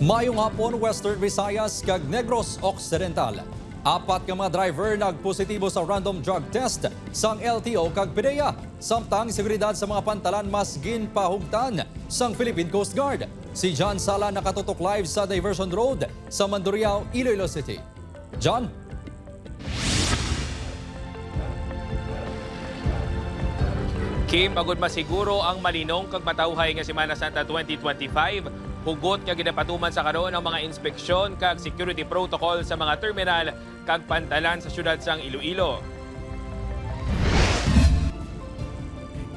Mayong hapon, Western Visayas kag Negros Occidental. Apat ka mga driver nagpositibo sa random drug test sang LTO kag PDEA. Samtang seguridad sa mga pantalan mas ginpahugtan sang Philippine Coast Guard. Si John Sala nakatutok live sa Diversion Road sa Mandurriao, Iloilo City. John? Kim, pagod masiguro ang malinong kag matawhay nga Semana Santa 2025. Hugot nga ginapatuman sa karon ang mga inspeksyon kag security protocol sa mga terminal kag pantalan sa syudad sang Iloilo.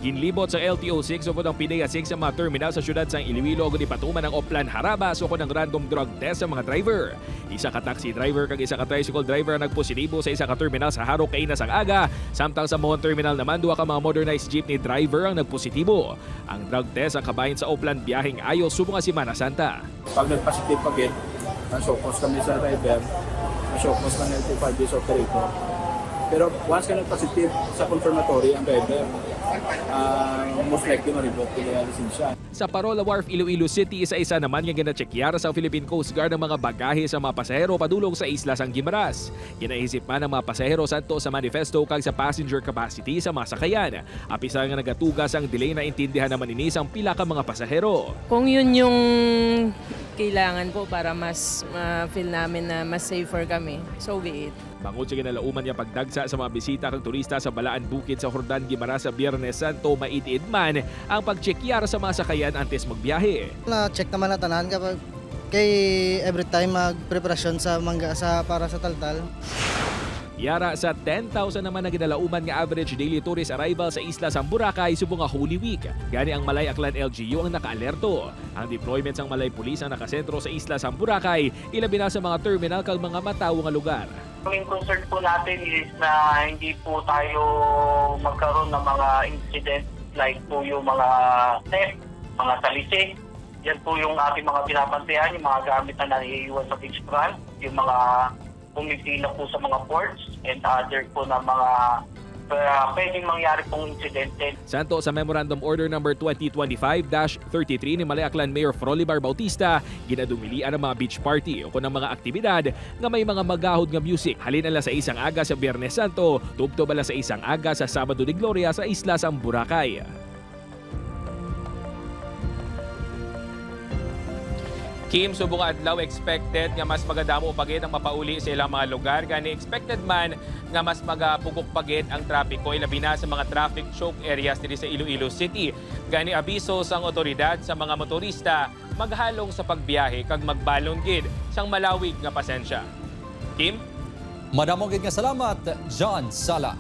Ginlibot sa LTO-6 upod ang PDEA-6 sa mga terminal sa syudad sang Iloilo ug ipatuman ang Oplan Harabas ukod ang random drug test sa mga driver. Isa ka taxi driver kag isa ka tricycle driver ang nagpositibo sa isa ka terminal sa Haro Caina sang aga. Samtang sa Mohon Terminal naman duha ka mga modernized jeepney driver ang nagpositibo. Ang drug test ang kabahin sa Oplan biyaheng ayo subong nga Semana Santa. Pag nagpositive pagit, na-showcause kami sa driver, na-showcause kami ng 5 days operator. Pero once ka nag-positive sa confirmatory ang driver, most likely ma-revoke nila yung lisensya. Sa Parola Wharf, Iloilo City, isa-isa naman nga gina-checkyara sa Philippine Coast Guard ang mga bagahe sa mga pasahero padulong sa isla sang Guimaras. Ginaisip man ang mga pasahero santo sa manifesto kag sa passenger capacity sa masakayan. Apisa nga nagatugas ang delay na intindihan naman ini sang pila ka mga pasahero. Kung yun yung kailangan po para mas feel namin na mas safer kami, so be it. Bangod sa ginalauman niya pagdagsa sa mga bisita kag turista sa Balaan Bukid sa Jordan, Guimaras sa Biyernes Santo, maitid man ang pagchekyara sa mga sakayan antes magbiyahe. Na-check naman na tanan kapag kay every time magpreparasyon sa para sa taltal. Yara sa 10,000 naman na ginalauman nga average daily tourist arrival sa isla sang Boracay subong nga Holy Week. Gani ang Malay Aklan LGU ang nakaalerto. Ang deployment sang Malay Police ang nakasentro sa isla sang Boracay, ilabi na sa mga terminal kag mga matawo nga lugar. Ang concern po natin is na hindi po tayo magkaroon ng mga incident like po yung mga theft, mga salisi. Yan po yung ating mga pinapantayan, yung mga gamit na naiiwan sa beach front, yung mga pumipila po sa mga ports and other po na mga pwedeng mangyari pong insidente. Santo sa Memorandum Order No. 2025-33 ni Malay Aklan Mayor Frolibar Bautista, ginadumilian ang mga beach party o kunang mga aktibidad nga may mga magahod nga music. Halin ala sa isang aga sa Biyernes Santo, tubtob ala sa isang aga sa Sabado de Gloria sa isla sang Boracay. Kim, subong adlaw expected nga mas magadamo pagit ang mapauli sa ilang mga lugar. Gani expected man nga mas magapugok pagit ang trapiko ilabi na sa mga traffic choke areas diri sa Iloilo City. Gani abiso sang otoridad sa mga motorista maghalong sa pagbiyahe kag magbalon gid sang malawig nga pasensya. Kim? Madamong gid nga salamat, John Sala.